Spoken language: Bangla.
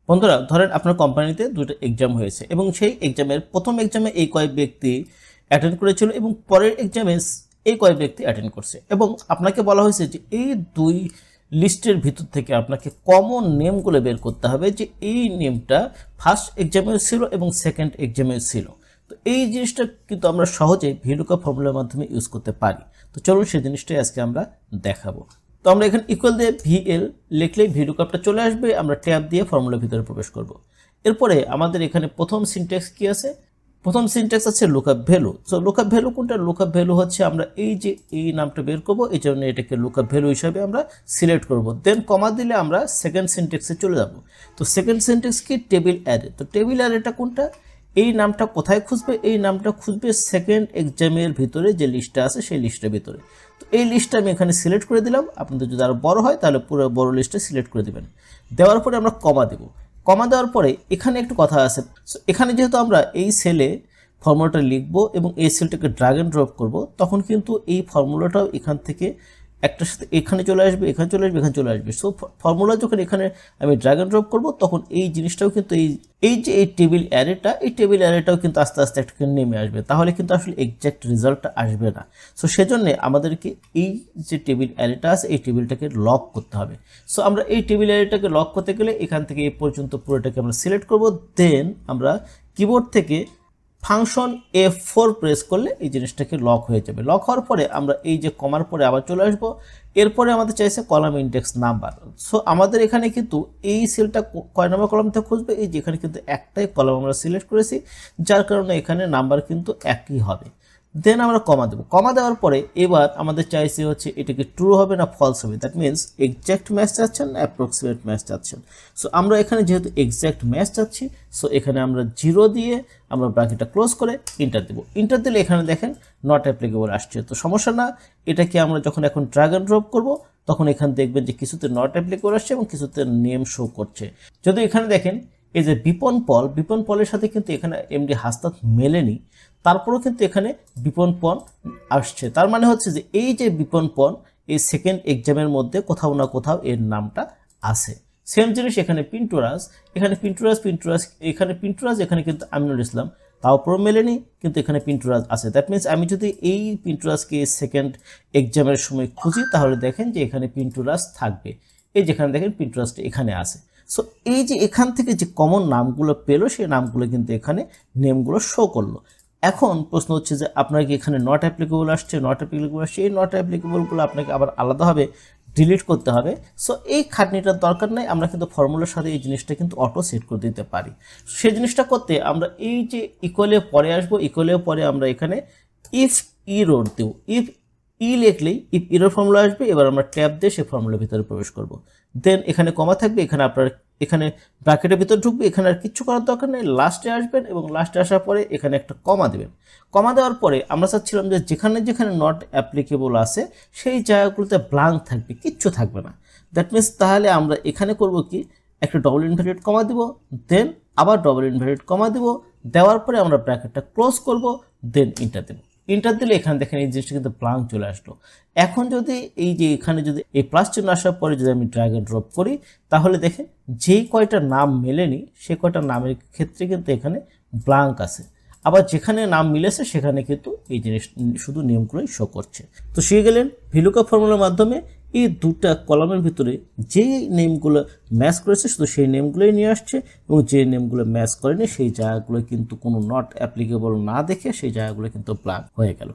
বন্ধুরা ধরেন আপনার কোম্পানিতে দুটো এক্সাম হয়েছে এবং সেই এক্সামের প্রথম এক্সামে এই কয়েক ব্যক্তি অ্যাটেন্ড করেছিল এবং পরের এক্সামে এই কয়েক ব্যক্তি অ্যাটেন্ড করছে এবং আপনাকে বলা হয়েছে যে এই দুই লিস্টের ভিতর থেকে আপনাকে কমন নেমগুলো বের করতে হবে যে এই নেমটা ফার্স্ট এক্সামেও ছিল এবং সেকেন্ড এক্সামেও ছিল। তো এই জিনিসটা কিন্তু আমরা সহজে ভিলুকআপ ফর্মুলার মাধ্যমে ইউজ করতে পারি। তো চলুন সেই জিনিসটাই আজকে আমরা দেখাবো। তো আমরা এখানে ইকুয়াল দিয়ে ভিএল লিখলেই ভিলুকআপটা চলে আসবে, আমরা ট্যাব দিয়ে ফর্মুলার ভিতরে প্রবেশ করব। এরপরে আমাদের এখানে প্রথম সিনট্যাক্স কি আছে? প্রথম সিনট্যাক্স আছে lookup value. So lookup value কোনটা? লুকআপ ভ্যালু হচ্ছে আমরা এই যে এই নামটা বের করব, এই জন্য এটাকে লুকআপ ভ্যালু হিসাবে আমরা সিলেক্ট করব। দেন কমা দিলে আমরা সেকেন্ড সিনট্যাক্সে চলে যাব। তো সেকেন্ড সিনট্যাক্স কি? Table array. তো টেবিল অ্যারেটা কোনটা? এই নামটা কোথায় খুঁজবে? এই নামটা খুঁজবে সেকেন্ড এক্সামের ভিতরে যে লিস্টটা আছে সেই লিস্টের ভিতরে। তো এই লিস্টটা আমি এখানে সিলেক্ট করে দিলাম। আপনাদের যদি আরও বড় হয় তাহলে পুরো বড় লিস্টটা সিলেক্ট করে দেবেন। দেওয়ার পরে আমরা কমা দেব। কমা দেওয়ার পরে এখানে একটু কথা আছে। সো এখানে যেহেতু আমরা এই সেলে ফর্মুলাটা লিখবো এবং এই সেলটাকে ড্র্যাগ এন্ড ড্রপ করব, তখন কিন্তু এই ফর্মুলাটাও এখান থেকে একটার সাথে এখানে চলে আসবে, এখানে চলে আসবে, এখানে চলে আসবে। সো ফর্মুলা যখন এখানে আমি ড্র্যাগ এন্ড ড্রপ করবো তখন এই জিনিসটাও কিন্তু এই যে এই টেবিল অ্যারেটা, এই টেবিল অ্যারেটাও কিন্তু আস্তে আস্তে একটা নেমে আসবে, তাহলে কিন্তু আসলে এক্স্যাক্ট রেজাল্টটা আসবে না। সো সেজন্য আমাদেরকে এই যে টেবিল অ্যারেটা আছে এই টেবিলটাকে লক করতে হবে। সো আমরা এই টেবিল অ্যারেটাকে লক করতে গেলে এখান থেকে এই পর্যন্ত পুরোটাকে আমরা সিলেক্ট করব। দেন আমরা কিবোর্ড থেকে ফাংশন F4 প্রেস করলে এই জিনিসটাকে লক হয়ে যাবে। লক হওয়ার পরে আমরা এই যে কমার পরে আবার চলে আসবো। এরপরে আমাদের চাইছে কলাম ইন্ডেক্স নাম্বার। সো আমাদের এখানে কিন্তু এই সেলটা কয় নম্বর কলাম থেকে খুঁজবে? এই যে এখানে কিন্তু একটাই কলাম আমরা সিলেক্ট করেছি, যার কারণে এখানে নাম্বার কিন্তু একই হবে। দেন আমরা কমা দেবো। কমা দেওয়ার পরে এবার আমাদের চাইছে হচ্ছে এটাকে ট্রু হবে না ফলস হবে। দ্যাট মিনস এক্স্যাক্ট ম্যাচ চাচ্ছেন না অ্যাপ্রক্সিমেট ম্যাচ চাচ্ছেন। সো আমরা এখানে যেহেতু এক্স্যাক্ট ম্যাচ চাচ্ছি, সো এখানে আমরা 0 দিয়ে আমরা ব্র্যাকেটটা ক্লোজ করে ইন্টার দেবো। ইন্টার দিলে এখানে দেখেন নট অ্যাপ্লিকেবল আসছে। তো সমস্যা না, এটাকে আমরা যখন এখন ড্র্যাগ এন্ড ড্রপ করবো তখন এখানে দেখবেন যে কিছুতে নট অ্যাপ্লিকেবল আসছে এবং কিছুতে নেম শো করছে। যদি এখানে দেখেন এই যে বিপন পলের সাথে কিন্তু এখানে এমডি হাসনাত মেলেনি, তারপরেও কিন্তু এখানে বিপন পল আসছে। তার মানে হচ্ছে যে এই যে বিপন পল এই সেকেন্ড এক্সামের মধ্যে কোথাও না কোথাও এর নামটা আছে। সেম জিনিস এখানে পিন্টুরাজ, এখানে পিন্টুরাজ এখানে পিন্টুরাজ, এখানে কিন্তু আমিনুল ইসলাম, তারপরও মেলেনি কিন্তু এখানে পিন্টুরাজ আছে। দ্যাট মিনস আমি যদি এই পিন্টুরাজকে সেকেন্ড এক্সামের সময় খুঁজি তাহলে দেখেন যে এখানে পিন্টুরাজ থাকবে। এই যেখানে দেখেন পিন্টুরাজটা এখানে আছে। সো এই যে এখান থেকে যে কমন নামগুলো পেলো সেই নামগুলো কিন্তু এখানে নেমগুলো শো করলো। এখন প্রশ্ন হচ্ছে যে আপনার কি এখানে নট অ্যাপ্লিকেবল আসছে? নট অ্যাপ্লিকেবল আসছে, এই নট অ্যাপ্লিকেবলগুলো আপনাকে আবার আলাদাভাবে ডিলিট করতে হবে। সো এই খাটনিটার দরকার নেই, আমরা কিন্তু ফর্মুলার সাথে এই জিনিসটা কিন্তু অটো সেট করে দিতে পারি। সেই জিনিসটা করতে আমরা এই যে ইকুয়ালে পরে আসবো, ইকুয়ালে পরে আমরা এখানে ইফ ইরোর দেব। ইফ লিখলেই ইফ ইরোর ফর্মুলা আসবে। এবার আমরা ট্যাব দিয়ে সেই ফর্মুলার ভিতরে প্রবেশ করব। দেন এখানে কমা থাকবে, এখানে আপনার এখানে ব্র্যাকেটের ভিতর ঢুকবে, এখানে আর কিচ্ছু করার দরকার নেই। লাস্টে আসবেন এবং লাস্টে আসার পরে এখানে একটা কমা দেবেন। কমা দেওয়ার পরে আমরা চাচ্ছিলাম যে যেখানে যেখানে নট অ্যাপ্লিকেবল আছে সেই জায়গাগুলোতে ব্ল্যাঙ্ক থাকবে, কিচ্ছু থাকবে না। দ্যাট মিনস তাহলে আমরা এখানে করব কি, একটা ডবল ইনভার্টেড কমা দিব, দেন আবার ডবল ইনভার্টেড কমা দিব। দেওয়ার পরে আমরা ব্র্যাকেটটা ক্লোজ করব, দেন ইন্টার দেব। ইন্টার দিলে এখানে দেখেন এই জিনিসটা কিন্তু ব্ল্যাঙ্ক চলে আসলো। এখন যদি এই যে এখানে যদি এই প্লাস চিহ্ন আসার পরে যদি আমি ড্র্যাগ এন্ড ড্রপ করি তাহলে দেখেন যেই কয়টা নাম মেলেনি সেই কয়টা নামের ক্ষেত্রে কিন্তু এখানে ব্ল্যাঙ্ক আছে। আবার যেখানে নাম মিলেছে সেখানে কিন্তু এই জিনিস শুধু নিয়মগুলোই শো করছে। তো শিখে গেলেন ভিলুকআপ ফর্মুলার মাধ্যমে এই দুটা কলামের ভিতরে যে নেমগুলো ম্যাচ করেছে শুধু সেই নেমগুলোই নিয়ে আসছে এবং যে নেমগুলো ম্যাচ করেনি সেই জায়গাগুলো কিন্তু কোনো নট অ্যাপ্লিকেবল না দেখে সেই জায়গাগুলো কিন্তু ব্ল্যাঙ্ক হয়ে গেল।